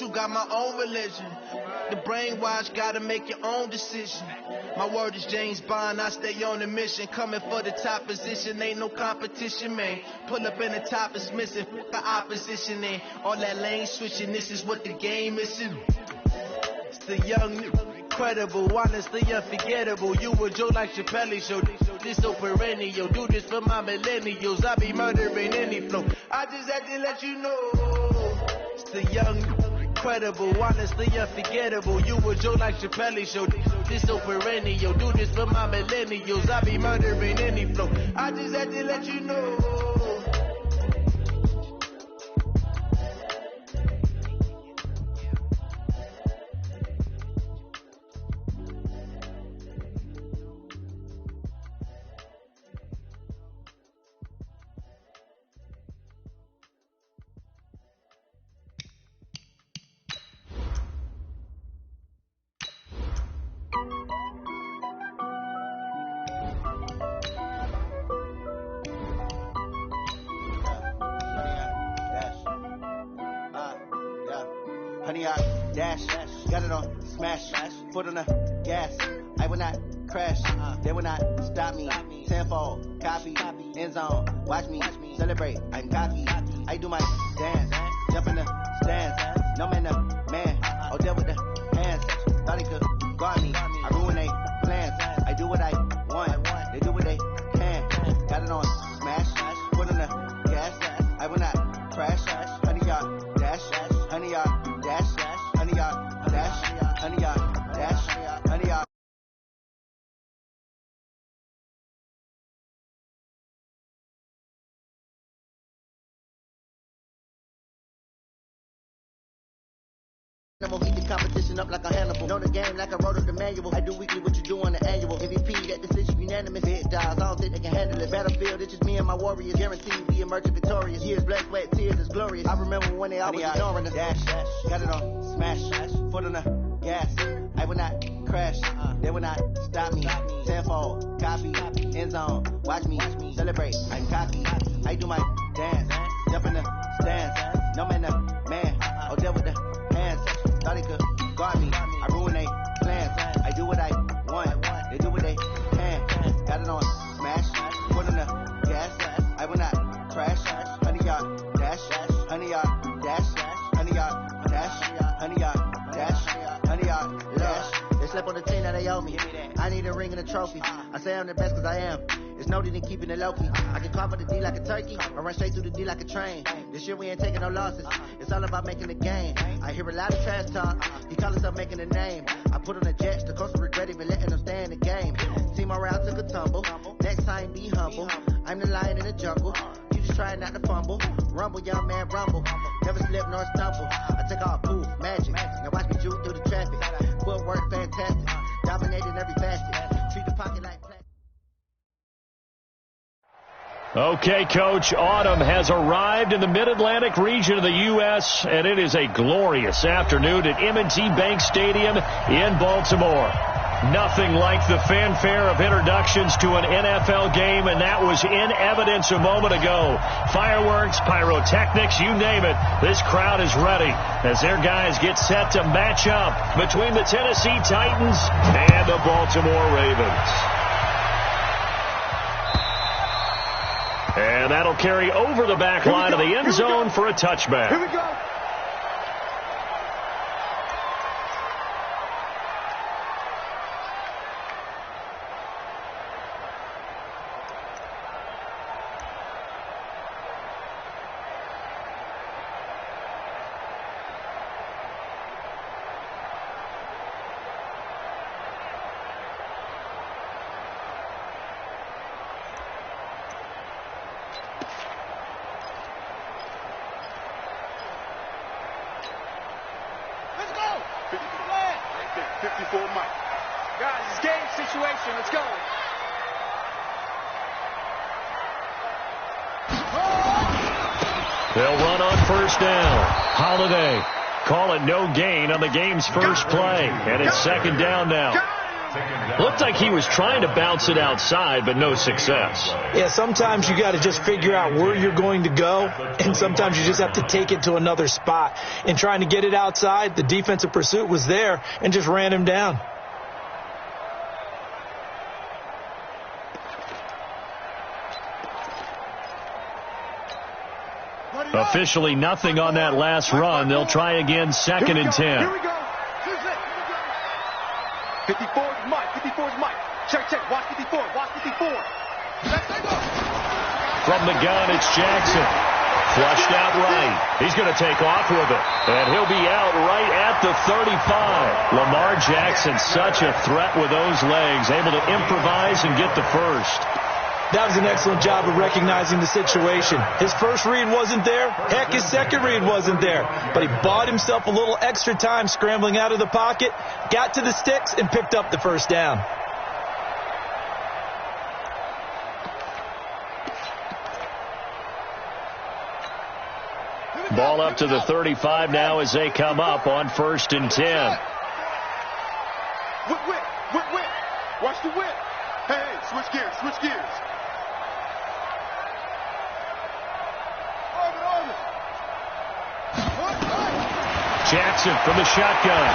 you got my own religion. The brainwash, gotta make your own decision. My word is James Bond, I stay on a mission. Coming for the top position, ain't no competition, man. Pull up in the top is missing, the opposition ain't. All that lane switching, this is what the game is. It's the young, incredible, honestly unforgettable. You a Joe like Chappelle show. This so perennial, do this for my millennials. I be murdering any flow. I just had to let you know. It's the young, incredible, honestly unforgettable. You a Joe like Chappelle show. This so perennial, do this for my millennials. I be murdering any flow. I just had to let you know. Honey, I dash, got it on smash, foot on the gas. I will not crash, they will not stop me. Tenfold, copy, end zone, watch me celebrate. I'm cocky, I do my dance, jump in the stands. No man, the man, oh deal with the hands. Thought he could guard me, I ruin they plans. I do what I want, they do what they can. Got it on smash, foot on the gas. I will not crash, honey, y'all dash, honey, y'all. Dash, honey, y'all, dash, honey, y'all, dash, honey, y'all. Heat the competition up like a Hannibal. Know the game like I wrote up the manual. I do weekly what you do on the annual. MVP, that decision unanimous. Big dogs, I don't think they can handle it. Battlefield, it's just me and my warriors. Guaranteed we emerge victorious. Years, blood, sweat, tears is glorious. I remember when they always ignoring us. Dash, got it on smash, foot on the gas. I will not crash, they will not stop me. Tenfold, copy, end zone, watch me celebrate. I'm cocky, I do my dance, jump in the stands. No man, the man, oh deal with the hands. Thought he could guard me, I ruin they plans. I do what I want, they do what they can. Got it on smash, foot on the gas. I will not crash, honey, y'all dash, honey, y'all dash, honey, y'all dash, honey, y'all dash, honey, y'all dash. They slept on the team that they owe me. I need a ring and a trophy. I say I'm the best cause I am. It's no need in keeping it low key. I can carve the D like a turkey, or run straight through the D like a train. This year we ain't taking no losses. It's all about making the game. I hear a lot of trash talk. He call himself making a name. I put on the Jets. The coach will regret even letting them stay in the game. Team morale took a tumble. Next time be humble. I'm the lion in the jungle. You just try not to fumble. Rumble, young man, rumble. Never slip nor stumble. I take off poof, magic. Now watch me juke through the traffic. Footwork fantastic. Dominating every facet. Treat the pocket like plastic. Okay, Coach, autumn has arrived in the Mid-Atlantic region of the U.S., and it is a glorious afternoon at M&T Bank Stadium in Baltimore. Nothing like the fanfare of introductions to an NFL game, and that was in evidence a moment ago. Fireworks, pyrotechnics, you name it. This crowd is ready as their guys get set to match up between the Tennessee Titans and the Baltimore Ravens. And that'll carry over the back line of the end zone for a touchback. Here we go. They'll run on first down. Holiday call it no gain on the game's first play. And it's second down now. Looked like he was trying to bounce it outside, but no success. Yeah, sometimes you got to just figure out where you're going to go, and sometimes you just have to take it to another spot. In trying to get it outside, the defensive pursuit was there and just ran him down. Officially nothing on that last run. They'll try again, 2nd and 10. Here we go. 54 is Mike. 54 is Mike. Check. Watch 54. Watch 54. From the gun, it's Jackson. Flushed out right. He's going to take off with it. And he'll be out right at the 35. Lamar Jackson, such a threat with those legs. Able to improvise and get the first. That was an excellent job of recognizing the situation. His first read wasn't there. Heck, his second read wasn't there. But he bought himself a little extra time scrambling out of the pocket, got to the sticks, and picked up the first down. Ball up to the 35 now as they come up on 1st and 10. Whip. Watch the whip. Hey, switch gears. Jackson from the shotgun.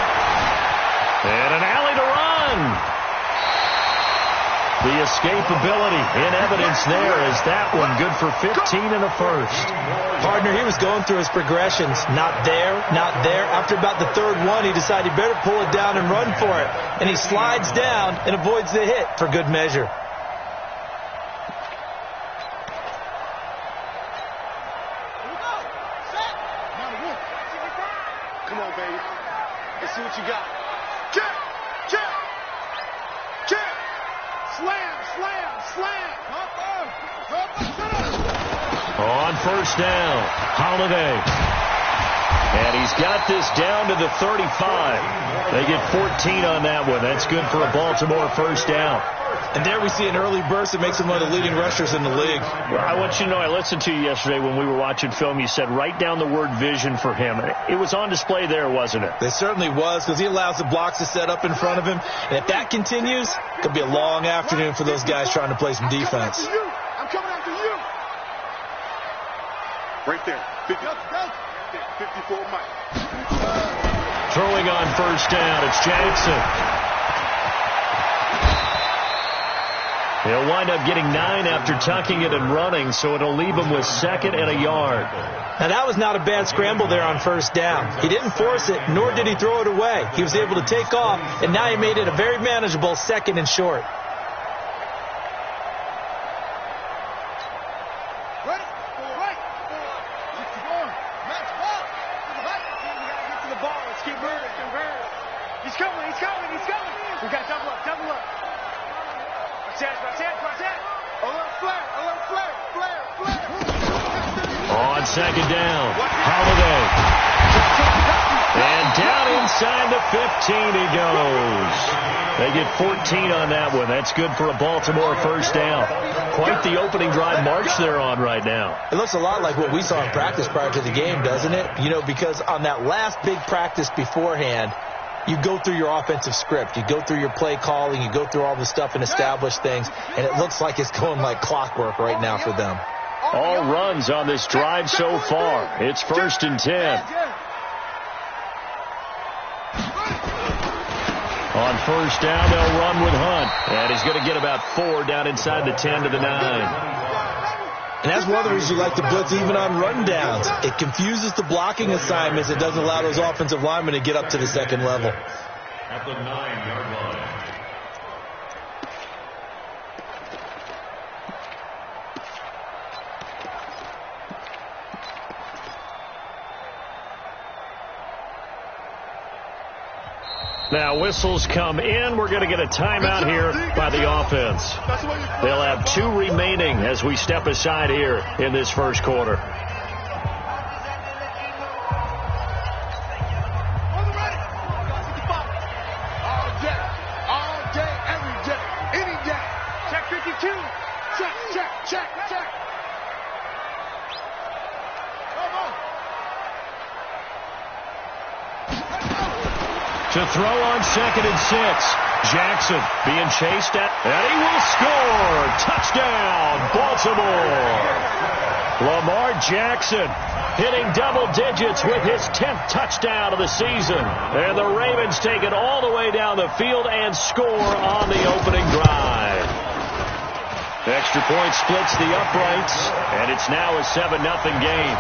And an alley to run. The escapability in evidence there as that one good for 15 in the first. Partner, he was going through his progressions. Not there. After about the third one, he decided he better pull it down and run for it. And he slides down and avoids the hit for good measure. Come on, baby. Let's see what you got. Check. Slam. On 1st down, Holiday. And he's got this down to the 35. They get 14 on that one. That's good for a Baltimore first down. And there we see an early burst that makes him one of the leading rushers in the league. Well, I want you to know, I listened to you yesterday when we were watching film. You said write down the word vision for him. It was on display there, wasn't it? It certainly was, because he allows the blocks to set up in front of him. And if that continues, it could be a long afternoon for those guys trying to play some defense. I'm coming after you. Right there. 54 Mike. Throwing on 1st down, it's Jackson. He'll wind up getting 9 after tucking it and running, so it'll leave him with 2nd and a yard. Now, that was not a bad scramble there on 1st down. He didn't force it, nor did he throw it away. He was able to take off, and now he made it a very manageable 2nd and short. We got double up. On 2nd down, Holiday. And down inside the 15 he goes. They get 14 on that one. That's good for a Baltimore first down. Quite the opening drive march they're on right now. It looks a lot like what we saw in practice prior to the game, doesn't it? You know, because on that last big practice beforehand, you go through your offensive script. You go through your play calling. You go through all the stuff and establish things. And it looks like it's going like clockwork right now for them. All runs on this drive so far. It's 1st and 10. On 1st down, they'll run with Hunt. And he's going to get about 4 down inside the 10 to the 9. And that's one of the reasons you like to blitz even on run downs. It confuses the blocking assignments. It doesn't allow those offensive linemen to get up to the second level. At the 9-yard line. Now whistles come in. We're going to get a timeout here by the offense. They'll have 2 remaining as we step aside here in this first quarter. All day, every day, any day. Check 52. Check. To throw on 2nd and 6. Jackson being chased at, and he will score. Touchdown, Baltimore. Lamar Jackson hitting double digits with his 10th touchdown of the season. And the Ravens take it all the way down the field and score on the opening drive. Extra point splits the uprights, and it's now a 7-0 game.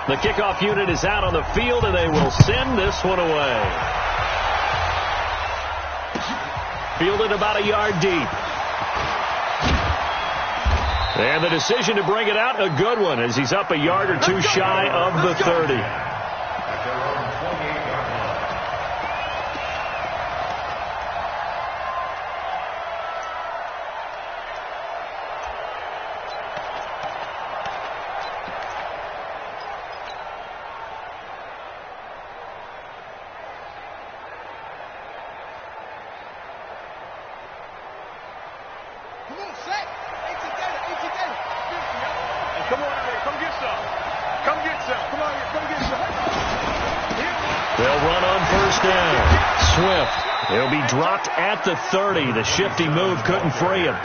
The kickoff unit is out on the field, and they will send this one away. Fielded about a yard deep. And the decision to bring it out, a good one, as he's up a yard or two shy of the 30. At the 30, the shifty move couldn't free him.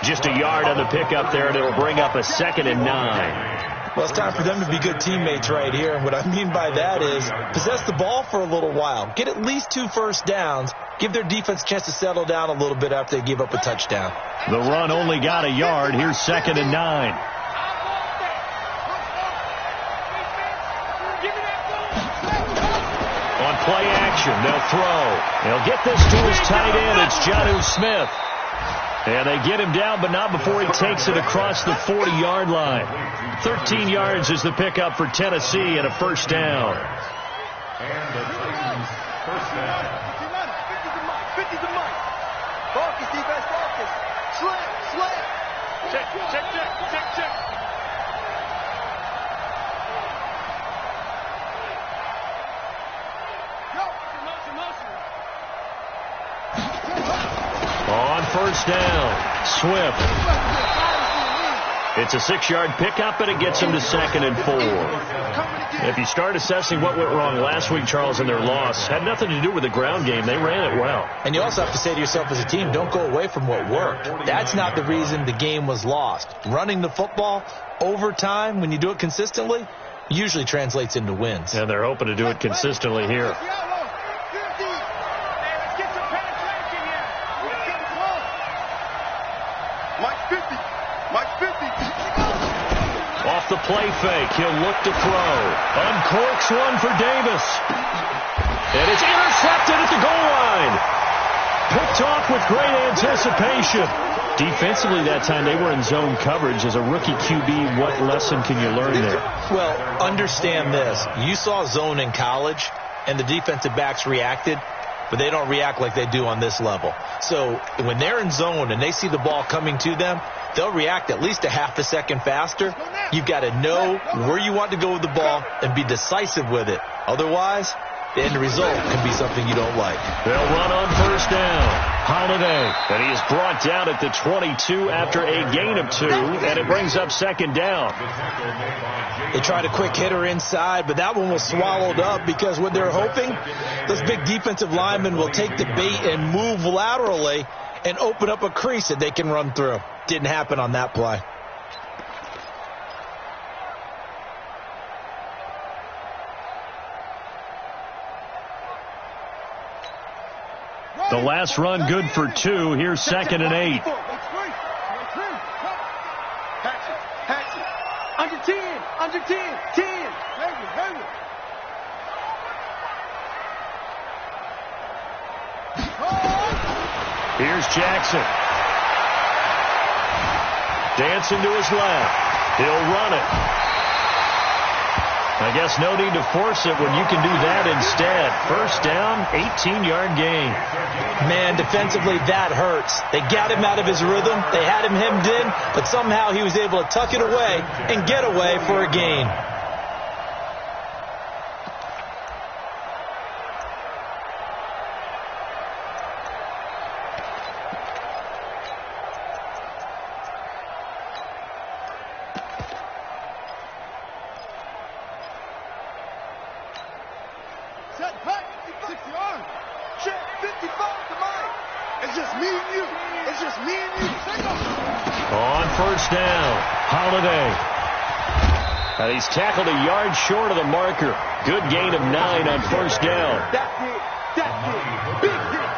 Just a yard on the pickup there, and it'll bring up a 2nd and 9. Well, it's time for them to be good teammates right here. And what I mean by that is possess the ball for a little while. Get at least 2 first downs. Give their defense a chance to settle down a little bit after they give up a touchdown. The run only got a yard. Here's 2nd and 9. On play action, they'll throw. They'll get this to his tight end. It's Jonnu Smith. And they get him down, but not before he takes it across the 40-yard line. 13 yards is the pickup for Tennessee and a first down. And the Titans first down. 50 to Mike. Focus, defense, focus. Slip. Check. On first down, Swift. It's a 6-yard pickup, and it gets him to 2nd and 4. If you start assessing what went wrong last week, Charles, in their loss, had nothing to do with the ground game. They ran it well. And you also have to say to yourself as a team, don't go away from what worked. That's not the reason the game was lost. Running the football over time, when you do it consistently, usually translates into wins. And they're hoping to do it consistently here. Off the play fake, he'll look to throw. Uncorks one for Davis. And it's intercepted at the goal line. Picked off with great anticipation. Defensively that time, they were in zone coverage. As a rookie QB, what lesson can you learn there? Well, understand this. You saw zone in college, and the defensive backs reacted, but they don't react like they do on this level. So when they're in zone and they see the ball coming to them, they'll react at least a half a second faster. You've got to know where you want to go with the ball and be decisive with it. Otherwise, the end result can be something you don't like. They'll run on first down. Holiday, and he is brought down at the 22 after a gain of 2, and it brings up 2nd down. They tried a quick hitter inside, but that one was swallowed up because what they're hoping, those big defensive linemen will take the bait and move laterally and open up a crease that they can run through. Didn't happen on that play. The last run good for 2. Here's 2nd and 8. Under 10. Here's Jackson. Dancing to his left. He'll run it. I guess no need to force it when you can do that instead. First down, 18-yard gain. Man, defensively, that hurts. They got him out of his rhythm. They had him hemmed in, but somehow he was able to tuck it away and get away for a gain. Just me and you. On first down, Holiday. He's tackled a yard short of the marker. Good gain of 9 on first down. That's it. That's it. Big hit.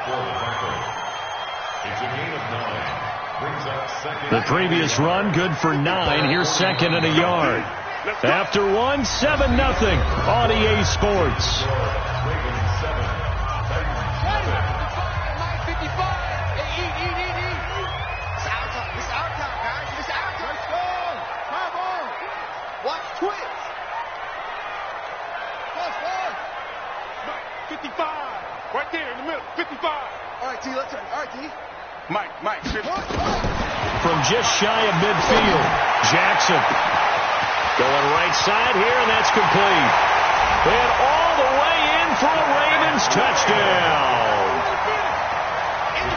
It's a gain of 9. Brings up second. The previous run, good for 9. Here's second and a yard. After 1, 7-0 on EA Sports. Ravens 7. Titans 7. 55. Hey, eat. It's our time. It's our time, guys. It's our time. Let's go. Come on. Watch Twitch. Plus 1. 55. Right there in the middle. 55. All right, T, let's turn. All right, T. Mike. From just shy of midfield, Jackson going right side here, and that's complete. And all the way in for a Ravens touchdown.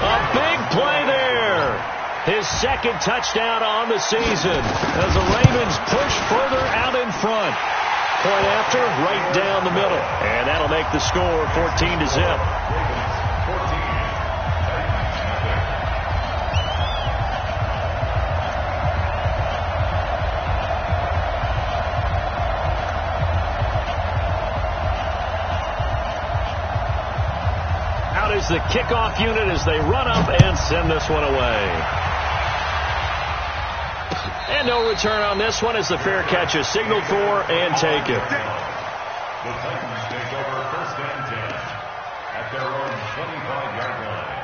A big play there. His second touchdown on the season as the Ravens push further out in front. Point after, right down the middle. And that'll make the score 14-0. Is the kickoff unit as they run up and send this one away. And no return on this one as the fair catch is signaled for and taken. The Titans take over first and 10 at their own 25-yard line.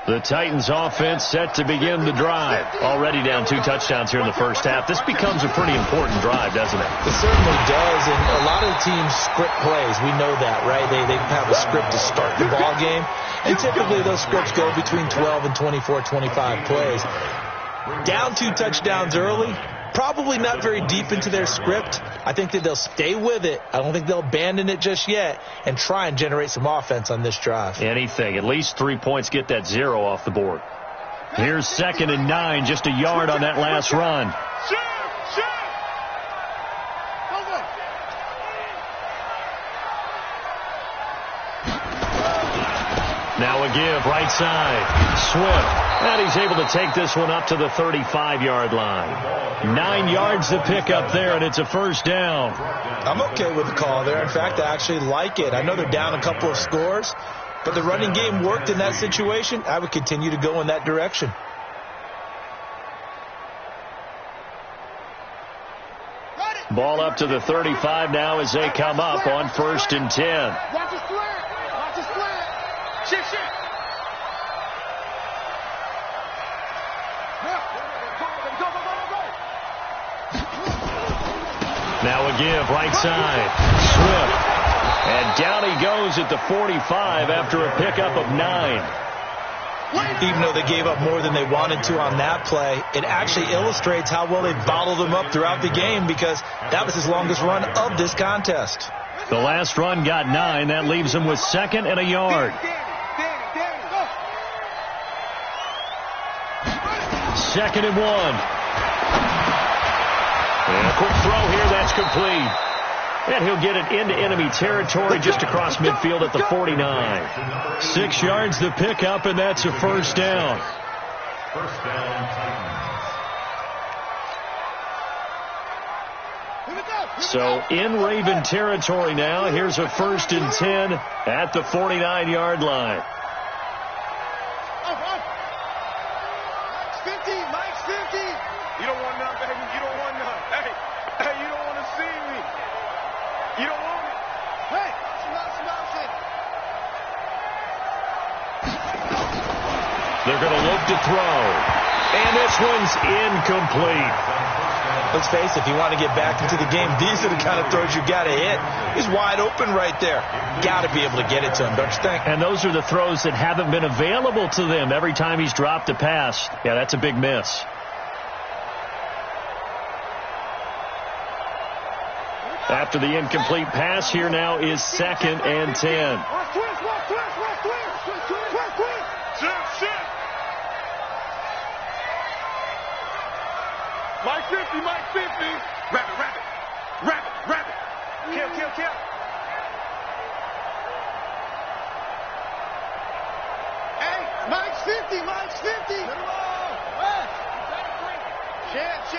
The Titans offense set to begin the drive. Already down 2 touchdowns here in the first half. This becomes a pretty important drive, doesn't it? It certainly does, and a lot of the teams script plays. We know that, right? They have a script to start the ball game, and typically those scripts go between 12 and 24, 25 plays. Down 2 touchdowns early, probably not very deep into their script. I think that they'll stay with it. I don't think they'll abandon it just yet and try and generate some offense on this drive. Anything. At least 3 points, get that 0 off the board. Here's second and 9, just a yard on that last run. Now a give, right side. Swift. And he's able to take this one up to the 35-yard line. 9 yards to pick up there, and it's a first down. I'm okay with the call there. In fact, I actually like it. I know they're down a couple of scores, but the running game worked in that situation. I would continue to go in that direction. Ball up to the 35 now as they come up on first and 10. Watch the slant. Shit. Now a give, right side. Swift. And down he goes at the 45 after a pickup of 9. Even though they gave up more than they wanted to on that play, it actually illustrates how well they bottled them up throughout the game because that was his longest run of this contest. The last run got 9. That leaves him with second and a yard. Second and 1. And a quick throw here, that's complete. And he'll get it into enemy territory just across midfield at the 49. 6 yards to pick up, and that's a first down. First down, Titans. So in Raven territory now. Here's a first and 10 at the 49-yard line. Mike's 50. You don't want none, baby. You don't want none. Hey, you don't want to see me. You don't want it. Hey, smoke it. They're going to look to throw. And this one's incomplete. Let's face it, if you want to get back into the game, these are the kind of throws you got to hit. He's wide open right there. Got to be able to get it to him, don't you think? And those are the throws that haven't been available to them every time he's dropped a pass. Yeah, that's a big miss. After the incomplete pass, here now is second and 10. Mike 50. Rabbit. Kill. 50, Mike, 50. Chance.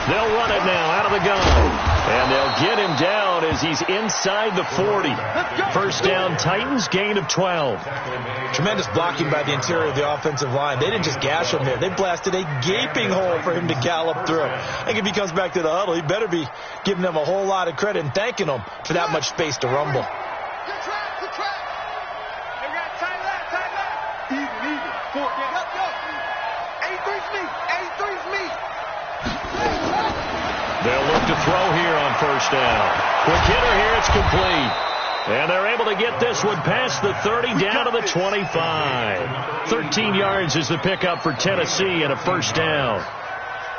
They'll run it now out of the gun. And they'll get him down as he's inside the 40. First down, Titans, gain of 12. Tremendous blocking by the interior of the offensive line. They didn't just gash him there. They blasted a gaping hole for him to gallop through. I think if he comes back to the huddle, he better be giving them a whole lot of credit and thanking them for that much space to rumble. Good track. They got tight left. Even. 4. Go. 83's me. They'll look to throw here on first down. Quick hitter here, it's complete. And they're able to get this one past the 30 down to the 25. 13 yards is the pickup for Tennessee and a first down.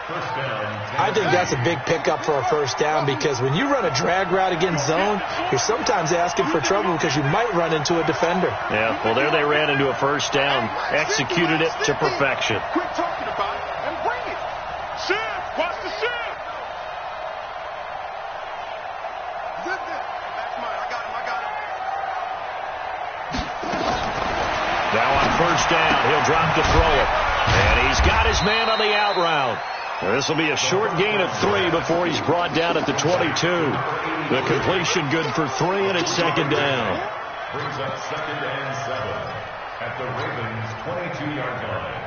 I think that's a big pickup for a first down because when you run a drag route against zone, you're sometimes asking for trouble because you might run into a defender. Yeah, well, there they ran into a first down, executed it to perfection. Quit talking about it and bring it. Shift. Watch the shift. That's mine. I got him. Now on first down, he'll drop to throw it. And he's got his man on the out route. This will be a short gain of 3 before he's brought down at the 22. The completion good for 3, and it's second down. Brings up 2nd and 7 at the Ravens' 22-yard line.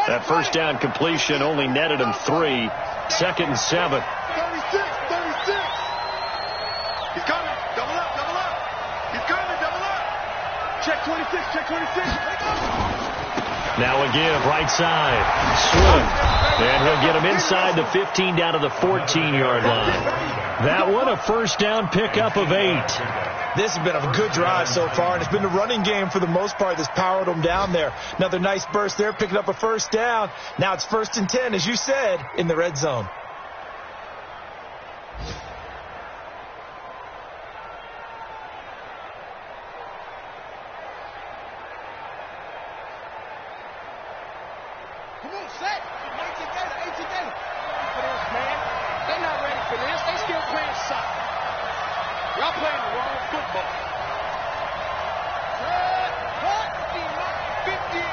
That first down completion only netted him 3. 2nd and 7. 36. He's coming. Double up. He's coming. Double up. Check 26. Now a give, right side. Swift. And he'll get him inside the 15 down to the 14-yard line. That one a first down pickup of 8. This has been a good drive so far, and it's been the running game for the most part that's powered them down there. Another nice burst there, picking up a first down. Now it's 1st and 10, as you said, in the red zone. Come on, set. 18 Gator. Man, they're not ready for this. They still playing soccer. Y'all playing the wrong football. What? 50.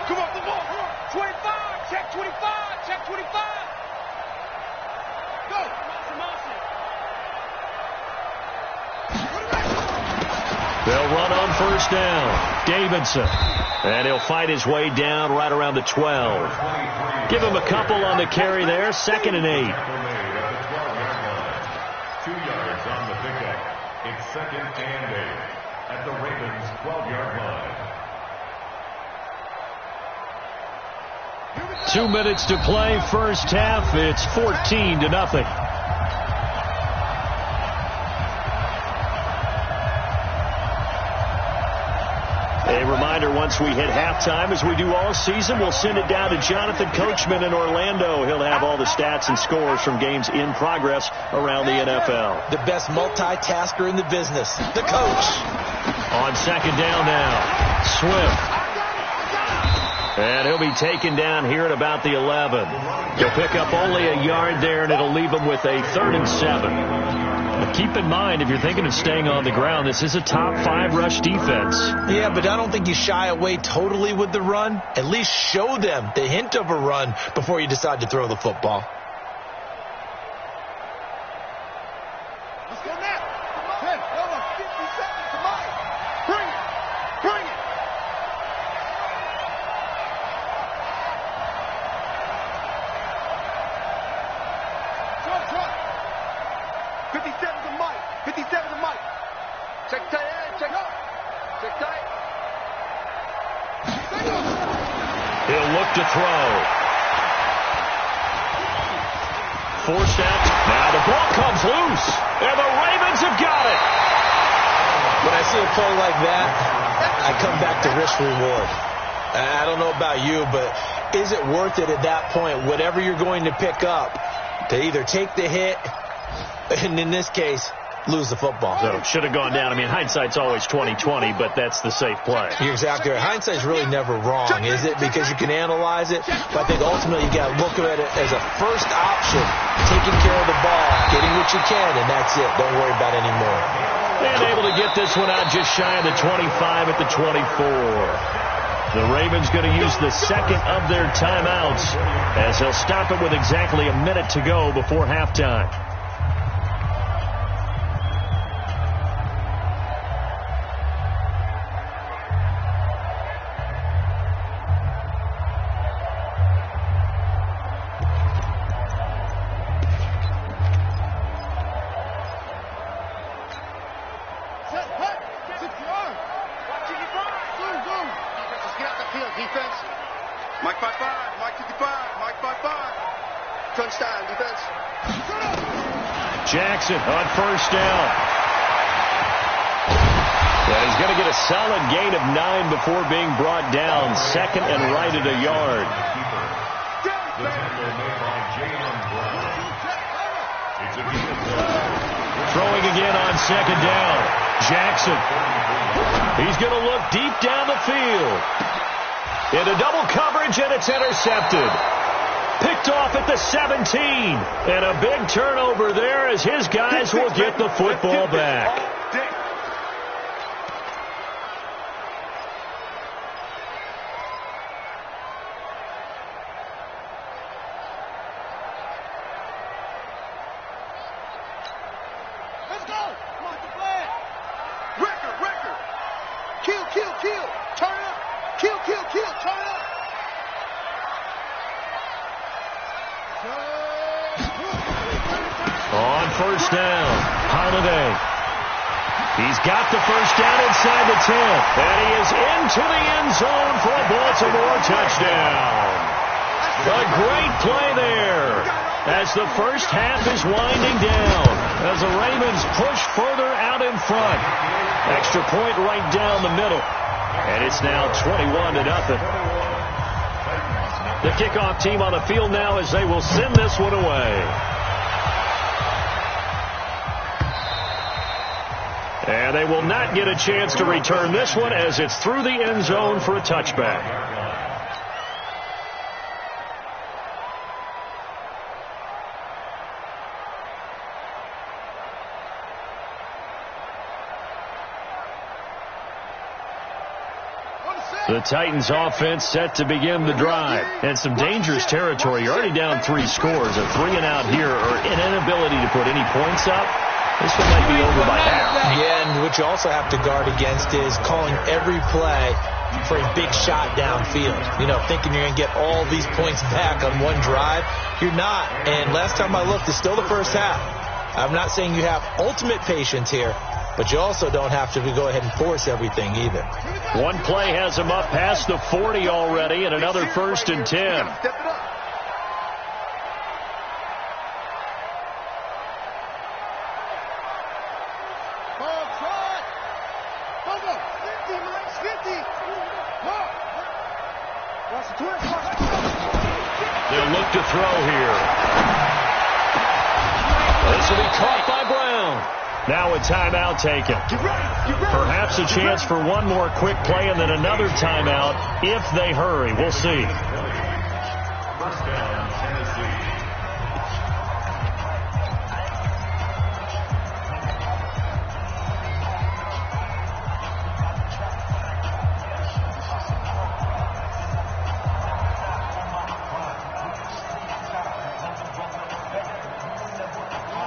Come on. 25. Check 25. Go. They'll run on first down. Davidson. And he'll fight his way down right around the 12. Give him a couple on the carry there. 2nd and 8. 2 yards on the pickup. It's 2nd and 8 at the Ravens' 12-yard line. 2 minutes to play, first half. It's 14-0. A reminder, once we hit halftime, as we do all season, we'll send it down to Jonathan Coachman in Orlando. He'll have all the stats and scores from games in progress around the NFL. The best multitasker in the business, the coach. On second down now, Swift. And he'll be taken down here at about the 11. He'll pick up only a yard there, and it'll leave him with a 3rd and 7. But keep in mind, if you're thinking of staying on the ground, this is a top 5 rush defense. Yeah, but I don't think you shy away totally with the run. At least show them the hint of a run before you decide to throw the football. Let's go now. 50 seconds to Mike. Bring it. 57 to Mike. 57 to Mike. Check tight. Check tight. He'll look to throw. Forced out. Now the ball comes loose. And the Ravens have got it. When I see a play like that, I come back to risk reward. I don't know about you, but is it worth it at that point, whatever you're going to pick up, to either take the hit, and in this case, lose the football. So should have gone down. I mean, hindsight's always 20/20, but that's the safe play. You're exactly right. Hindsight's really never wrong, is it? Because you can analyze it. But I think ultimately you got to look at it as a first option, taking care of the ball, getting what you can, and that's it. Don't worry about any more. And able to get this one out just shy of the 25 at the 24. The Ravens going to use the second of their timeouts as they'll stop it with exactly a minute to go before halftime. Jackson on first down. And he's going to get a solid gain of 9 before being brought down. Second and right at a yard. Throwing again on second down. Jackson. He's going to look deep down the field. Into double coverage, and it's intercepted. Picked off at the 17. And a big turnover there as his guys will get the football back. Let's go. Come on, the flag. Record. Kill. Turn up. Kill. Turn up. On first down, Holiday. He's got the first down inside the 10. And he is into the end zone for a Baltimore touchdown. A great play there as the first half is winding down. As the Ravens push further out in front. Extra point right down the middle. And it's now 21-0. The kickoff team on the field now as they will send this one away. And they will not get a chance to return this one as it's through the end zone for a touchback. The Titans offense set to begin the drive. And some dangerous territory. You're already down 3 scores. A 3 and out here or an inability to put any points up. This one might be over by half. Yeah, and what you also have to guard against is calling every play for a big shot downfield. You know, thinking you're going to get all these points back on one drive. You're not. And last time I looked, it's still the first half. I'm not saying you have ultimate patience here, but you also don't have to go ahead and force everything either. One play has him up past the 40 already, and another 1st and 10. They'll look to throw here. This will be caught by Brown. Now a timeout taken. Perhaps a chance for one more quick play and then another timeout if they hurry. We'll see. First down, Tennessee.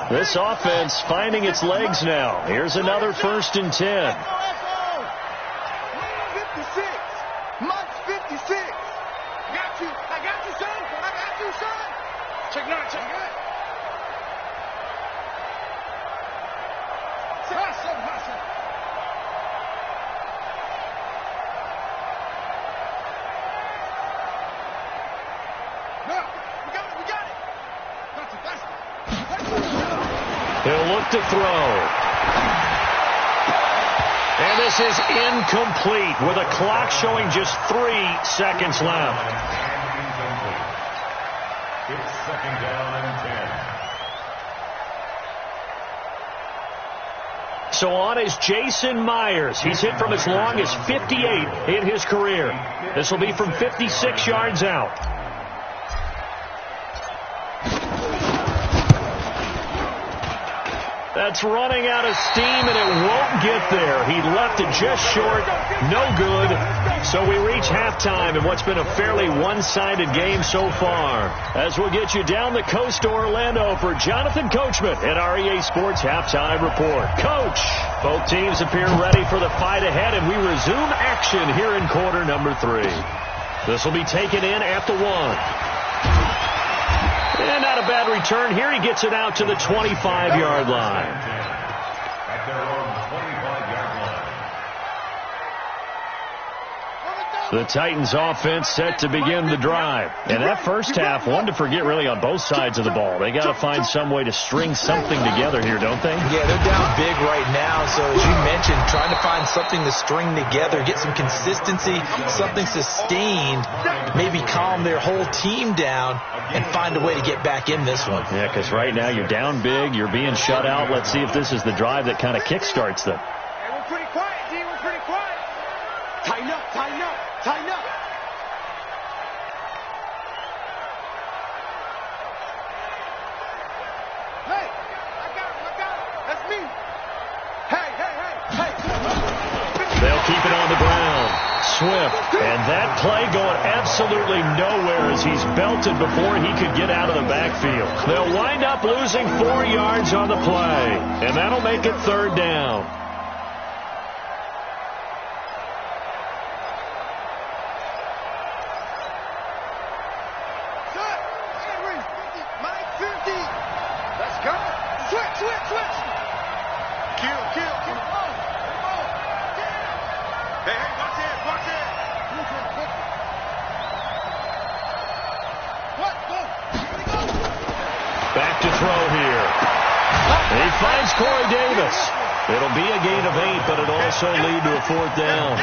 This offense finding its legs now. Here's another 1st and 10. 56. Mike's 56. I got you, son. Check 9. We got it. He'll look to throw. And this is incomplete with a clock showing just 3 seconds left. It's 2nd down and 10. So on is Jason Myers. He's hit from as long as 58 in his career. This will be from 56 yards out. That's running out of steam, and it won't get there. He left it just short. No good. So we reach halftime in what's been a fairly one-sided game so far. As we'll get you down the coast to Orlando for Jonathan Coachman at our EA Sports Halftime Report. Coach, both teams appear ready for the fight ahead, and we resume action here in quarter number 3. This will be taken in at the 1. And not a bad return here. He gets it out to the 25-yard line. At their own 25-yard line. The Titans offense set to begin the drive. And that first half, one to forget really on both sides of the ball. They got to find some way to string something together here, don't they? Yeah, they're down big right now. So as you mentioned, trying to find something to string together, get some consistency, something sustained, maybe calm their whole team down and find a way to get back in this one. Yeah, because right now you're down big, you're being shut out. Let's see if this is the drive that kind of kickstarts them. Hey, we're pretty quiet, D. We're pretty quiet. Tighten up, tighten up, tighten up. Hey, I got him. That's me. Hey. They'll keep it on the ground. Swift, and that play going absolutely nowhere as he's belted before he could get out of the backfield. They'll wind up losing 4 yards on the play, and that'll make it 3rd down. Mike 50. Let's go. Switch. Kill. Hey, watch it. Back to throw here. He finds Corey Davis. It'll be a gain of 8, but it'll also lead to a 4th down.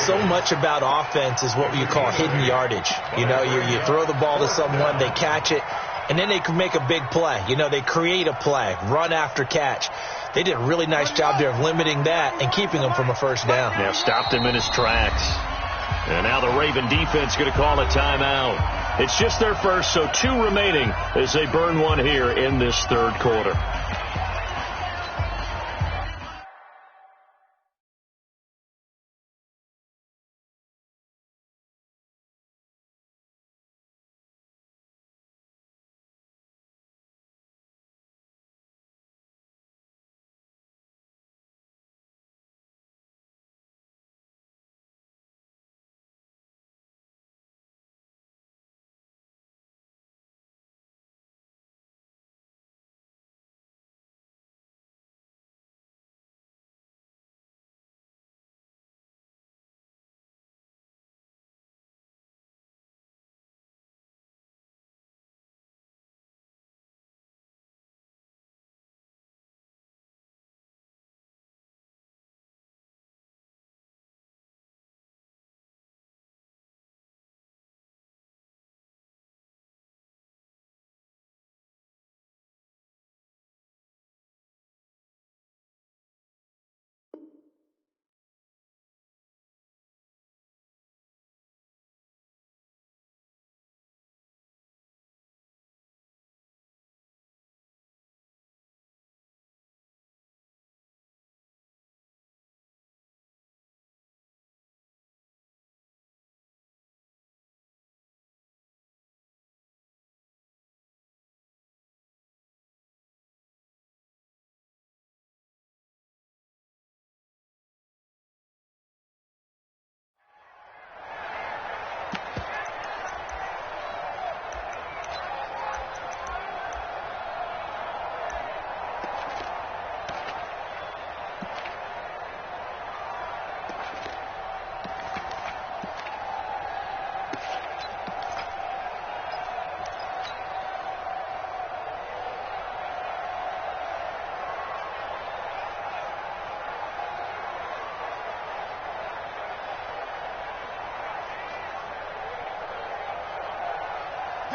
So much about offense is what you call hidden yardage. You know, you throw the ball to someone, they catch it, and then they can make a big play. You know, they create a play, run after catch. They did a really nice job there of limiting that and keeping him from a 1st down. Yeah, stopped him in his tracks. And now the Raven defense going to call a timeout. It's just their first, so 2 remaining as they burn one here in this 3rd quarter.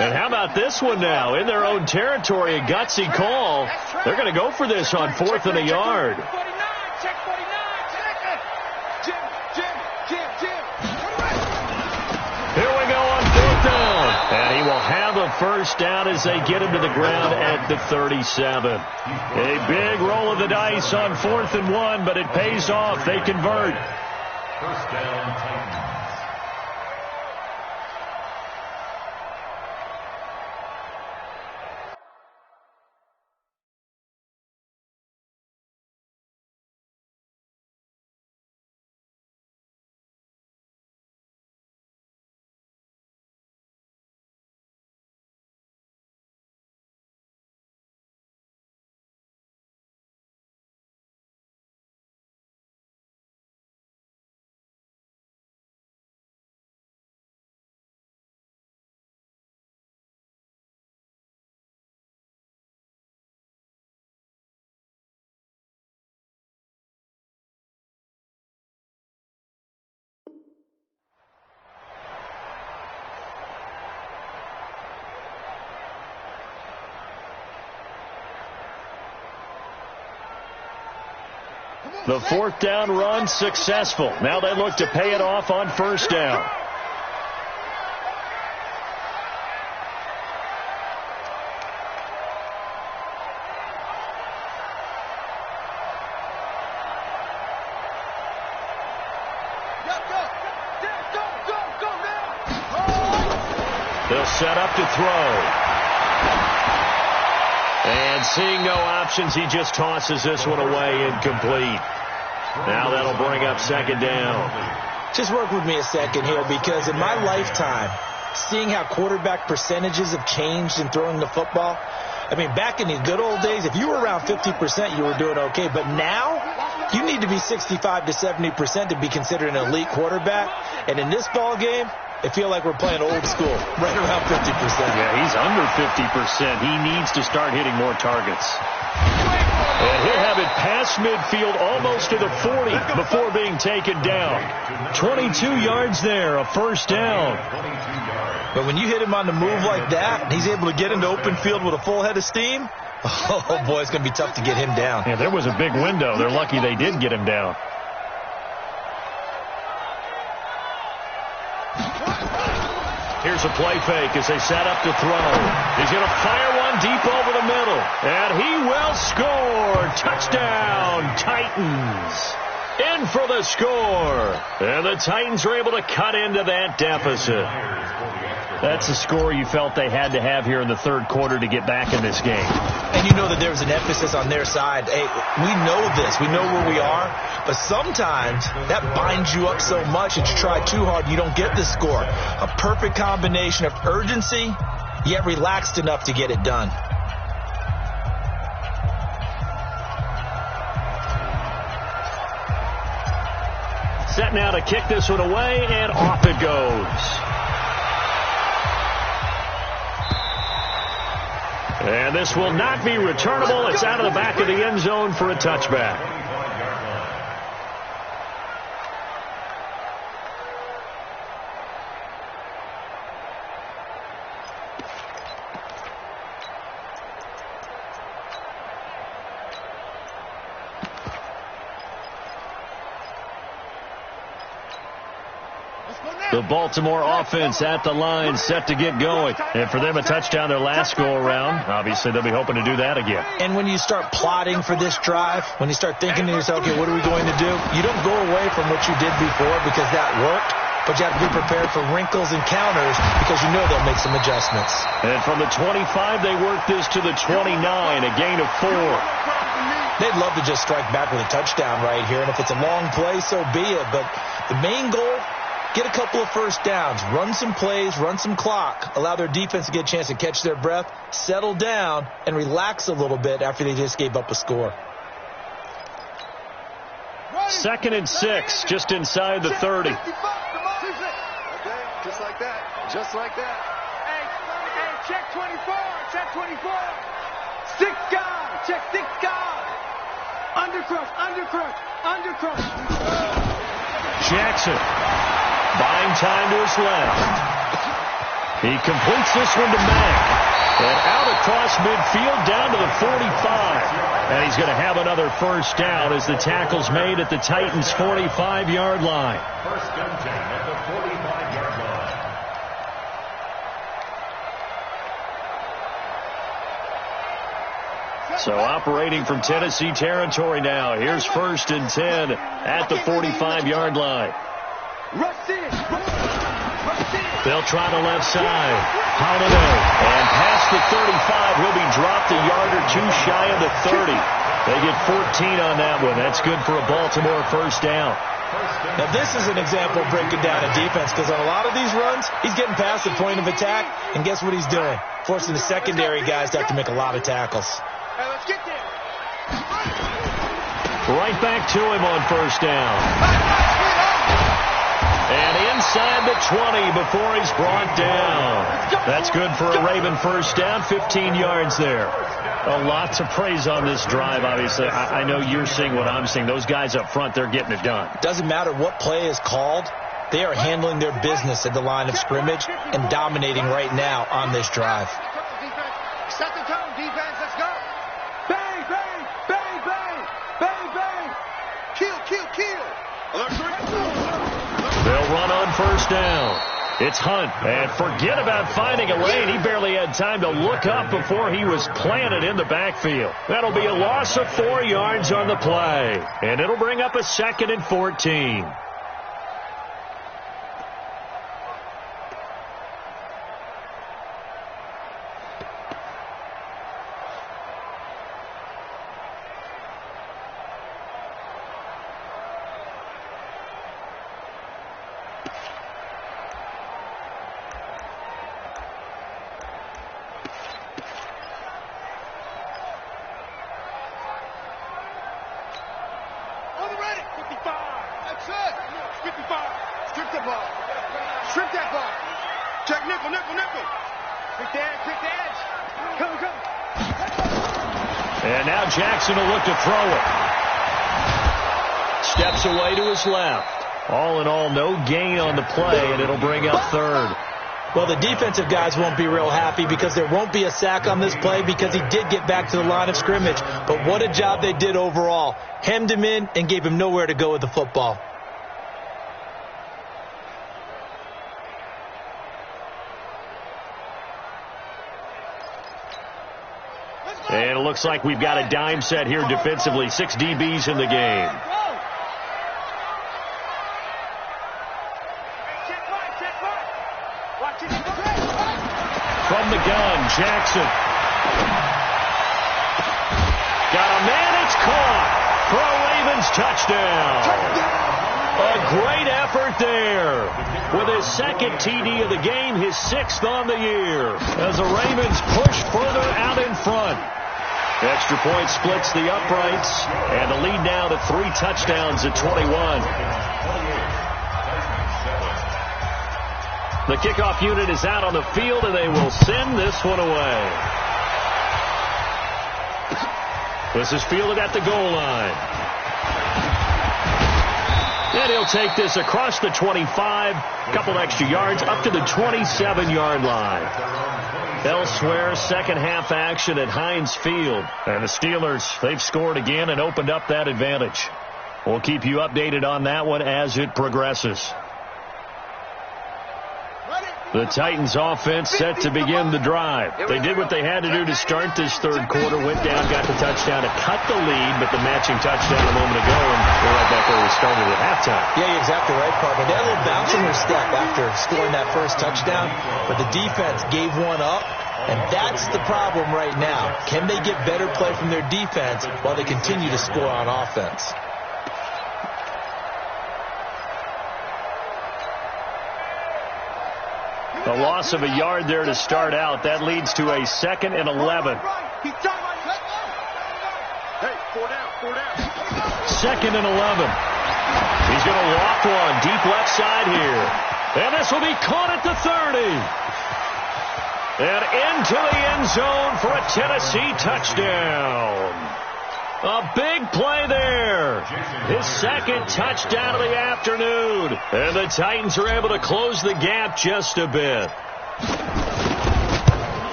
And how about this one now? In their own territory, a gutsy call. They're going to go for this on 4th and a yard. a first down as they get him to the ground at the 37. A big roll of the dice on 4th and 1, but it pays off. They convert. First down, Titans. The 4th down run successful. Now they look to pay it off on 1st down. They'll set up to throw. And seeing no options, he just tosses this one away, incomplete. Now that'll bring up 2nd down. Just work with me a second here, because in my lifetime, seeing how quarterback percentages have changed in throwing the football, I mean, back in the good old days, if you were around 50%, you were doing okay. But now, you need to be 65 to 70% to be considered an elite quarterback. And in this ball game, I feel like we're playing old school, right around 50%. Yeah, he's under 50%. He needs to start hitting more targets. And he'll have it past midfield almost to the 40 before being taken down. 22 yards there, a first down. But when you hit him on the move like that, and he's able to get into open field with a full head of steam, oh boy, it's going to be tough to get him down. Yeah, there was a big window. They're lucky they did get him down. Here's a play fake as they set up to throw. He's going to fire one deep over the middle. And he will score. Touchdown, Titans. In for the score. And the Titans are able to cut into that deficit. That's a score you felt they had to have here in the 3rd quarter to get back in this game. And you know that there was an emphasis on their side. Hey, we know this. We know where we are. But sometimes that binds you up so much that you try too hard, you don't get the score. A perfect combination of urgency, yet relaxed enough to get it done. Set now to kick this one away, and off it goes. And this will not be returnable. It's out of the back of the end zone for a touchback. The Baltimore offense at the line, set to get going. And for them, a touchdown their last go-around. Obviously, they'll be hoping to do that again. And when you start plotting for this drive, when you start thinking to yourself, okay, what are we going to do? You don't go away from what you did before because that worked. But you have to be prepared for wrinkles and counters because you know they'll make some adjustments. And from the 25, they work this to the 29, a gain of 4. They'd love to just strike back with a touchdown right here. And if it's a long play, so be it. But the main goal, get a couple of first downs, run some plays, run some clock, allow their defense to get a chance to catch their breath, settle down, and relax a little bit after they just gave up a score. 2nd and 6, just inside the 30. Just like that. Just like that. Hey, check 24. Check 24. 6 guys. Check 6 guys. Undercrush. Undercrush. Undercrush. Jackson buying time to his left. He completes this one to Mack. And out across midfield down to the 45. And he's going to have another first down as the tackle's made at the Titans' 45-yard line. First and 10 at the 45-yard line. So operating from Tennessee territory now. Here's 1st and 10 at the 45-yard line. They'll try the left side. Holiday. And past the 35, he'll be dropped a yard or two shy of the 30. They get 14 on that one. That's good for a Baltimore 1st down. Now, this is an example of breaking down a defense, because on a lot of these runs, he's getting past the point of attack, and guess what he's doing? Forcing the secondary guys to have to make a lot of tackles. Hey, let's get there. Right back to him on 1st down. And inside the 20 before he's brought down. That's good for a Raven 1st down, 15 yards there. A lot to praise on this drive, obviously. I know you're seeing what I'm seeing. Those guys up front, they're getting it done. Doesn't matter what play is called. They are handling their business at the line of scrimmage and dominating right now on this drive. Set the tone, defense. Let's go. Bang, bang, bang, bang, bang, bang. Kill, kill, kill. They'll run on 1st down. It's Hunt, and forget about finding a lane. He barely had time to look up before he was planted in the backfield. That'll be a loss of 4 yards on the play, and it'll bring up a 2nd and 14. And now Jackson will look to throw it. Steps away to his left. All in all, no gain on the play, and it'll bring up 3rd. Well, the defensive guys won't be real happy because there won't be a sack on this play because he did get back to the line of scrimmage. But what a job they did overall. Hemmed him in and gave him nowhere to go with the football. And it looks like we've got a dime set here defensively. 6 DBs in the game. From the gun, Jackson. Got a man, it's caught for a Ravens touchdown. A great effort there. With his 2nd TD of the game, his 6th on the year. As the Ravens push further out in front. Extra point splits the uprights, and the lead now to 3 touchdowns at 21. The kickoff unit is out on the field, and they will send this one away. This is fielded at the goal line. And he'll take this across the 25, a couple extra yards, up to the 27-yard line. Elsewhere, second half action at Heinz Field. And the Steelers, they've scored again and opened up that advantage. We'll keep you updated on that one as it progresses. The Titans offense set to begin the drive. They did what they had to do to start this 3rd quarter, went down, got the touchdown to cut the lead, but the matching touchdown a moment ago, and we're right back where we started at halftime. Yeah, you're exactly right, Parker. They had a little bounce in their step after scoring that first touchdown, but the defense gave one up, and that's the problem right now. Can they get better play from their defense while they continue to score on offense? The loss of a yard there to start out. That leads to a 2nd and 11. Hey, 4 down, 4 down. 2nd and 11. He's going to loft one deep left side here. And this will be caught at the 30. And into the end zone for a Tennessee touchdown. A big play there. His 2nd touchdown of the afternoon. And the Titans are able to close the gap just a bit.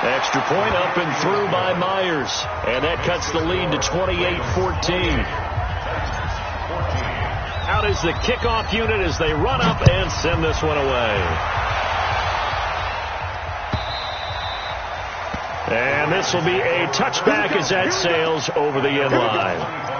Extra point up and through by Myers. And that cuts the lead to 28-14. Out is the kickoff unit as they run up and send this one away. And this will be a touchback as that sails over the end line.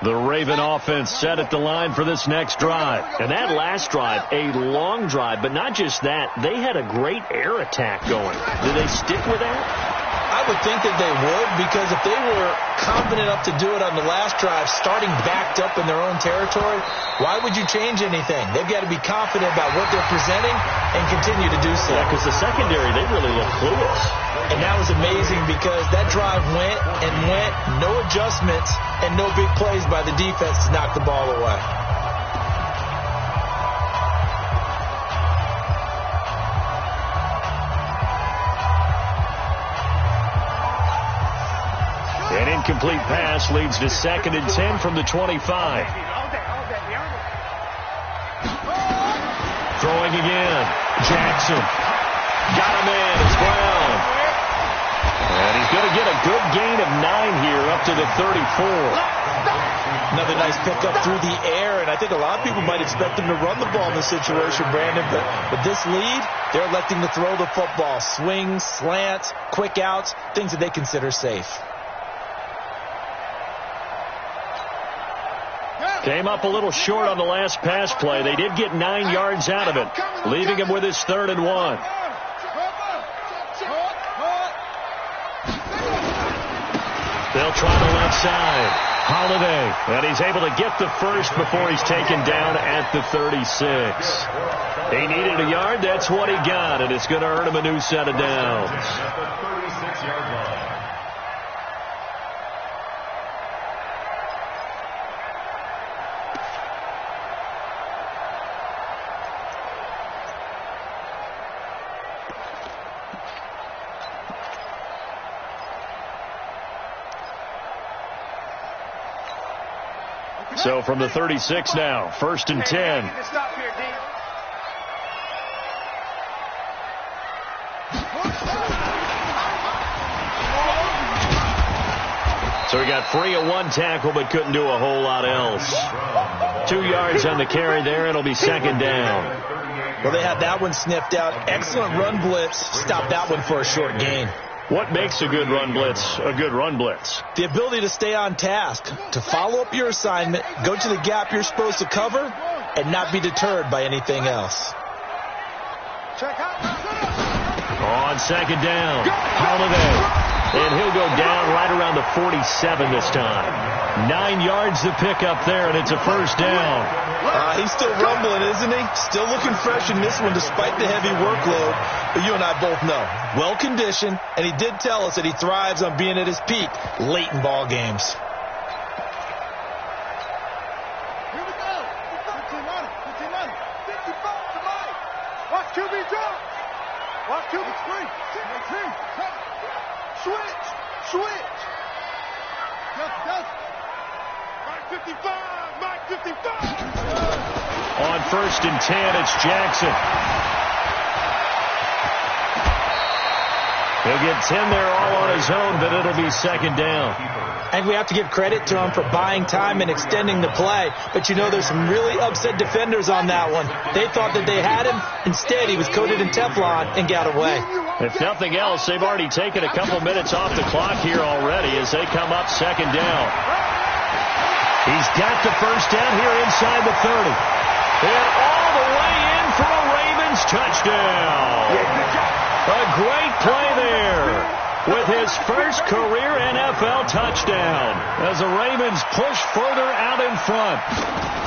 The Raven offense set at the line for this next drive. And that last drive, a long drive, but not just that. They had a great air attack going. Did they stick with that? I would think that they would, because if they were confident enough to do it on the last drive, starting backed up in their own territory, why would you change anything? They've got to be confident about what they're presenting and continue to do so. Yeah, because the secondary, they really look clueless. And that was amazing because that drive went and went, no adjustments, and no big plays by the defense to knock the ball away. An incomplete pass leads to 2nd and 10 from the 25. Throwing again. Jackson. Got him in as well. And he's going to get a good gain of 9 here up to the 34. Another nice pickup through the air, and I think a lot of people might expect him to run the ball in this situation, Brandon, but with this lead, they're electing to throw the football. Swings, slants, quick outs, things that they consider safe. Came up a little short on the last pass play. They did get 9 yards out of it, leaving him with his 3rd and 1. They'll try the left side. Holiday. And he's able to get the first before he's taken down at the 36. He needed a yard. That's what he got, and it's going to earn him a new set of downs. At the 36-yard line. So from the 36 now, 1st and 10. So he got free of 1 tackle, but couldn't do a whole lot else. 2 yards on the carry there. It'll be 2nd down. Well, they had that one sniffed out. Excellent run blitz. Stopped that one for a short gain. What makes a good run blitz a good run blitz? The ability to stay on task, to follow up your assignment, go to the gap you're supposed to cover, and not be deterred by anything else. On 2nd down, Holiday. And he'll go down right around the 47 this time. 9 yards to pick up there, and it's a 1st down. He's still rumbling, isn't he? Still looking fresh in this one despite the heavy workload. But you and I both know, well-conditioned, and he did tell us that he thrives on being at his peak late in ball games. Here we go. 15 money. 55 tonight. Watch QB drop. Watch QB screen. Switch. Yes. Mike 55. Mike 55. On 1st and 10, it's Jackson. He'll get 10 there all on his own, but it'll be 2nd down. And we have to give credit to him for buying time and extending the play. But you know, there's some really upset defenders on that one. They thought that they had him. Instead, he was coated in Teflon and got away. If nothing else, they've already taken a couple minutes off the clock here already as they come up 2nd down. He's got the 1st down here inside the 30. And all the way in for a Ravens touchdown. A great play there with his first career NFL touchdown as the Ravens push further out in front.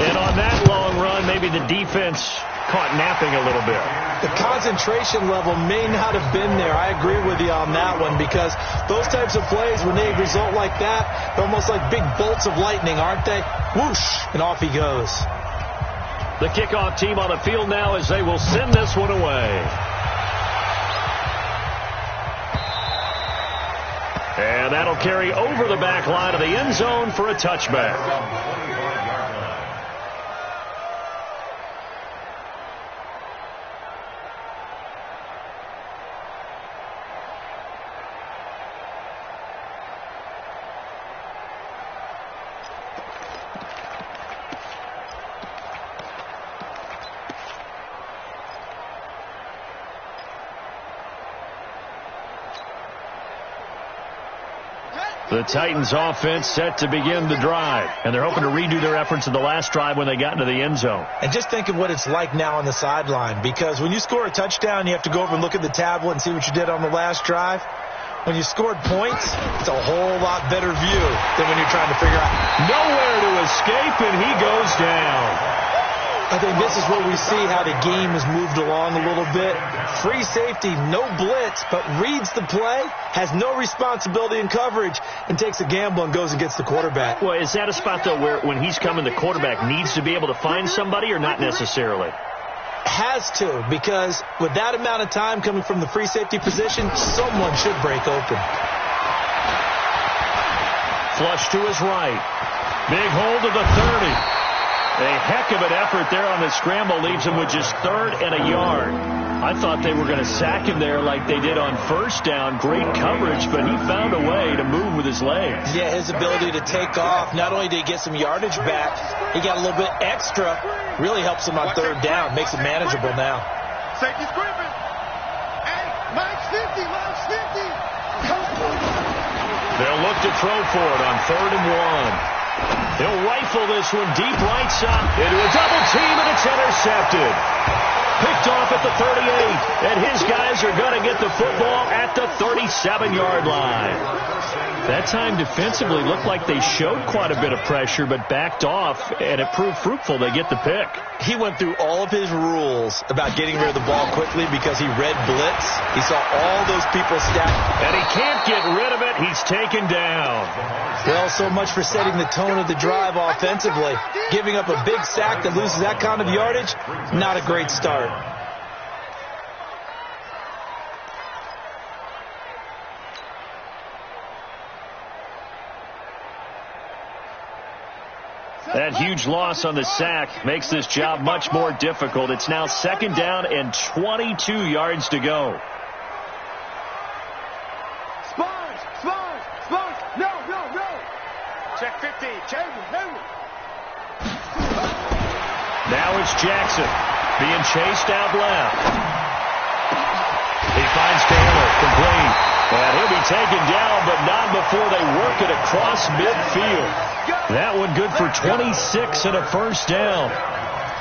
And on that long run, maybe the defense caught napping a little bit. The concentration level may not have been there. I agree with you on that one, because those types of plays, when they result like that, they're almost like big bolts of lightning, aren't they? Whoosh, and off he goes. The kickoff team on the field now as they will send this one away. And that'll carry over the back line of the end zone for a touchback. The Titans offense set to begin the drive, and they're hoping to redo their efforts in the last drive when they got into the end zone. And just think of what it's like now on the sideline, because when you score a touchdown, you have to go over and look at the tablet and see what you did on the last drive. When you scored points, it's a whole lot better view than when you're trying to figure out. Nowhere to escape, and he goes down. I think this is where we see how the game has moved along a little bit. Free safety, no blitz, but reads the play, has no responsibility in coverage, and takes a gamble and goes and gets the quarterback. Well, is that a spot, though, where when he's coming, the quarterback needs to be able to find somebody or not necessarily? Has to, because with that amount of time coming from the free safety position, someone should break open. Flush to his right. Big hold to the 30. A heck of an effort there on the scramble leaves him with just 3rd and a yard. I thought they were going to sack him there like they did on first down. Great coverage, but he found a way to move with his legs. Yeah, his ability to take off. Not only did he get some yardage back, he got a little bit extra. Really helps him on 3rd down. Makes it manageable now. Safety's gripping. Hey, Mike's 50, Mike's 50. They'll look to throw for it on 3rd and 1. He'll rifle this one deep right side into a double team, and it's intercepted. Picked off at the 38, and his guys are going to get the football at the 37-yard line. That time defensively looked like they showed quite a bit of pressure, but backed off, and it proved fruitful. They get the pick. He went through all of his rules about getting rid of the ball quickly because he read blitz. He saw all those people stacked. And he can't get rid of it. He's taken down. Well, so much for setting the tone of the drive offensively. Giving up a big sack that loses that kind of yardage, not a great start. That huge loss on the sack makes this job much more difficult. It's now 2nd down and 22 yards to go. Spars, no. Check 50, check. Now it's Jackson being chased out left. He finds Taylor, complete. And he'll be taken down, but not before they work it across midfield. That one good for 26 and a 1st down.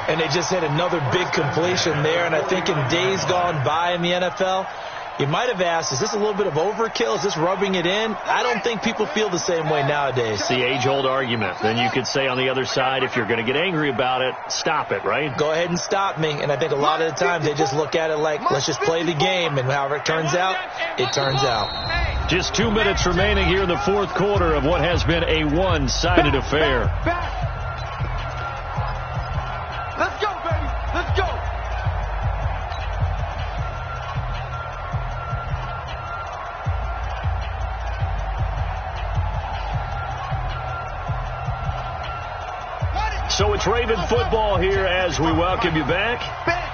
And they just had another big completion there. And I think in days gone by in the NFL, you might have asked, is this a little bit of overkill? Is this rubbing it in? I don't think people feel the same way nowadays. It's the age-old argument. Then you could say on the other side, if you're going to get angry about it, stop it, right? Go ahead and stop me. And I think a lot of the time they just look at it like, let's just play the game. And however it turns out, it turns out. Just 2 minutes remaining here in the 4th quarter of what has been a one-sided affair. Let's go, baby. Let's go. So it's Raven football here as we welcome you back.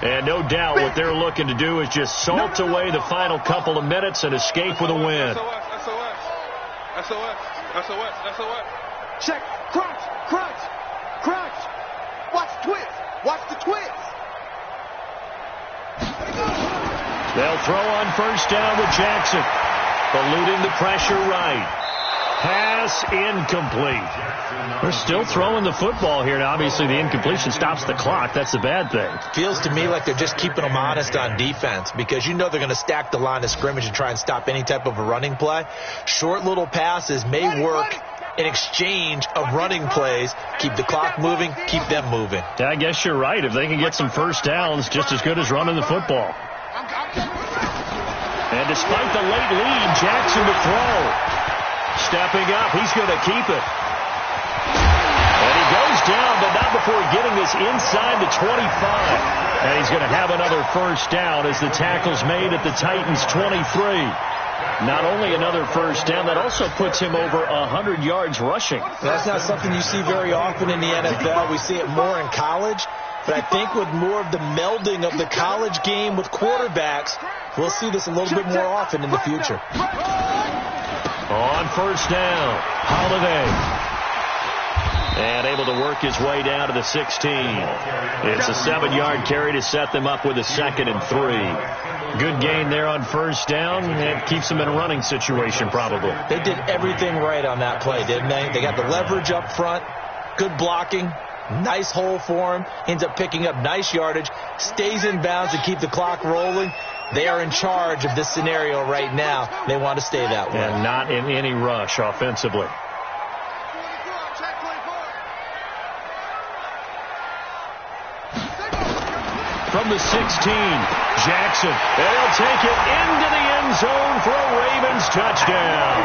And no doubt what they're looking to do is just salt away the final couple of minutes and escape with a win. SOS. Check. Crunch. Watch the twist. They'll throw on 1st down with Jackson. Eluding the pressure right. Pass incomplete. They're still throwing the football here. Now, obviously, the incompletion stops the clock. That's the bad thing. Feels to me like they're just keeping them honest on defense because you know they're going to stack the line of scrimmage and try and stop any type of a running play. Short little passes may work in exchange of running plays. Keep the clock moving, keep them moving. Yeah, I guess you're right. If they can get some 1st downs, just as good as running the football. And despite the late lead, Jackson to throw. Stepping up, he's going to keep it. And he goes down, but not before getting this inside the 25. And he's going to have another 1st down as the tackle's made at the Titans' 23. Not only another 1st down, that also puts him over 100 yards rushing. That's not something you see very often in the NFL. We see it more in college. But I think with more of the melding of the college game with quarterbacks, we'll see this a little bit more often in the future. On 1st down, Holiday. And able to work his way down to the 16. It's a 7-yard carry to set them up with a 2nd and 3. Good gain there on first down. It keeps them in a running situation probably. They did everything right on that play, didn't they? They got the leverage up front, good blocking, nice hole for him, ends up picking up nice yardage, stays in bounds to keep the clock rolling. They are in charge of this scenario right now. They want to stay that way. And not in any rush offensively. From the 16, Jackson. They'll take it into the end zone for a Ravens touchdown.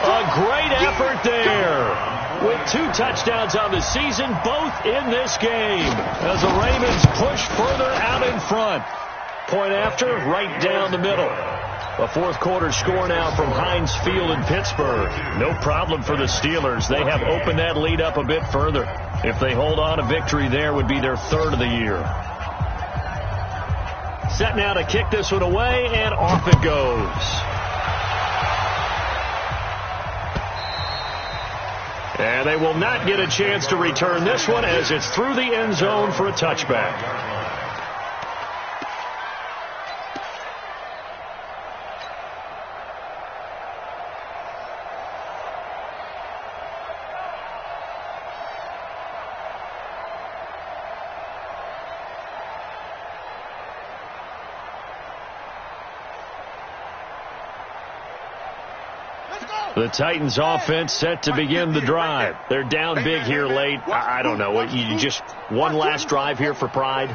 A great effort there. With 2 touchdowns on the season, both in this game. As the Ravens push further out in front. Point after, right down the middle. A fourth quarter score now from Heinz Field in Pittsburgh. No problem for the Steelers. They have opened that lead up a bit further. If they hold on, a victory there would be their 3rd of the year. Set now to kick this one away, and off it goes. And they will not get a chance to return this one as it's through the end zone for a touchback. The Titans offense set to begin the drive. They're down big here late. I don't know. You just one last drive here for pride?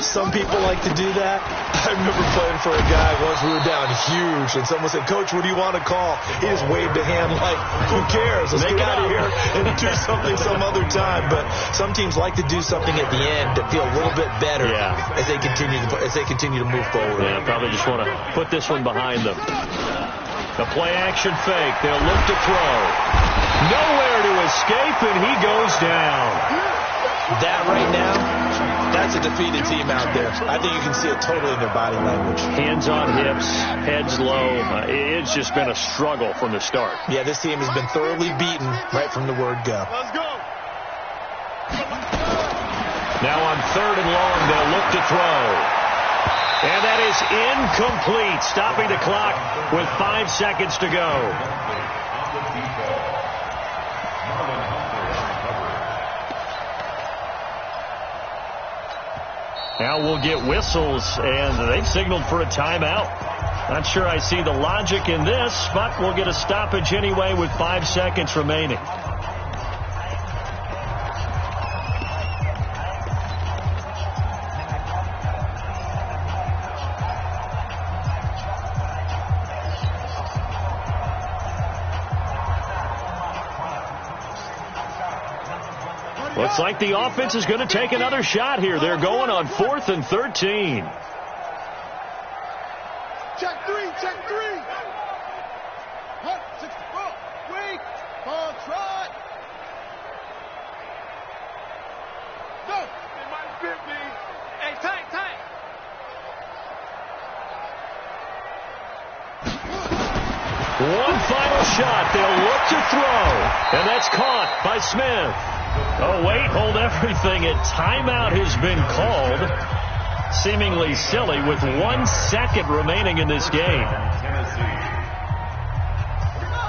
Some people like to do that. I remember playing for a guy once. We were down huge, and someone said, "Coach, what do you want to call?" He just waved a hand like, "Who cares? Let's get out of here and do something some other time." But some teams like to do something at the end to feel a little bit better as they continue to move forward. Yeah, probably just want to put this one behind them. The play-action fake. They'll look to throw. Nowhere to escape, and he goes down. That right now, that's a defeated team out there. I think you can see it totally in their body language. Hands on hips, heads low. It's just been a struggle from the start. Yeah, this team has been thoroughly beaten right from the word go. Let's go. Now on 3rd and long, they'll look to throw. And that is incomplete, stopping the clock with 5 seconds to go. Now we'll get whistles, and they've signaled for a timeout. Not sure I see the logic in this, but we'll get a stoppage anyway with 5 seconds remaining. Looks like the offense is going to take another shot here. They're going on 4th and 13. Check 3, check 3. Hut, 64. Wait. Ball trot. Go. It might fit me. Hey, tight. One final shot. They'll look to throw. And that's caught by Smith. Oh, wait, hold everything. A timeout has been called. Seemingly silly with 1 second remaining in this game.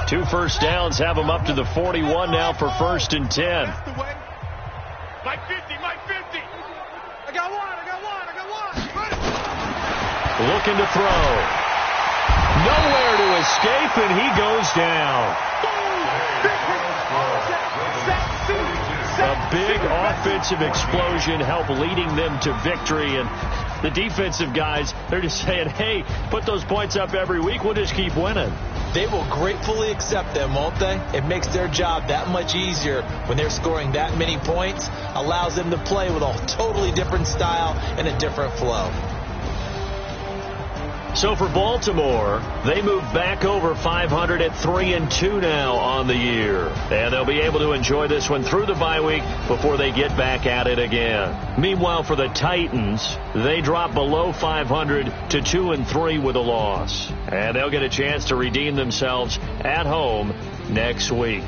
2 first downs have them up to the 41 now for 1st and 10. Mike 50. I got one. Looking to throw. Nowhere to escape, and he goes down. A big offensive explosion helped leading them to victory, and the defensive guys, they're just saying, hey, put those points up every week, we'll just keep winning. They will gratefully accept them, won't they? It makes their job that much easier when they're scoring that many points, allows them to play with a totally different style and a different flow. So for Baltimore, they move back over 500 at 3-2 now on the year. And they'll be able to enjoy this one through the bye week before they get back at it again. Meanwhile, for the Titans, they drop below 500 to 2-3 with a loss. And they'll get a chance to redeem themselves at home next week.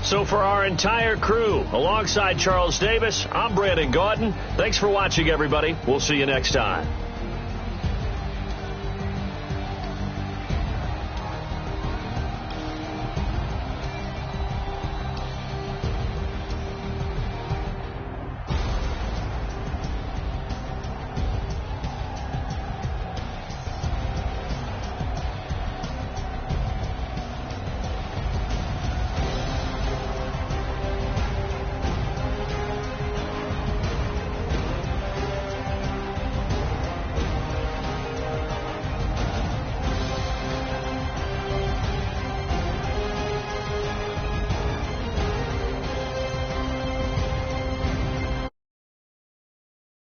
So So for our entire crew, alongside Charles Davis, I'm Brandon Gaudin. Thanks for watching, everybody. We'll see you next time.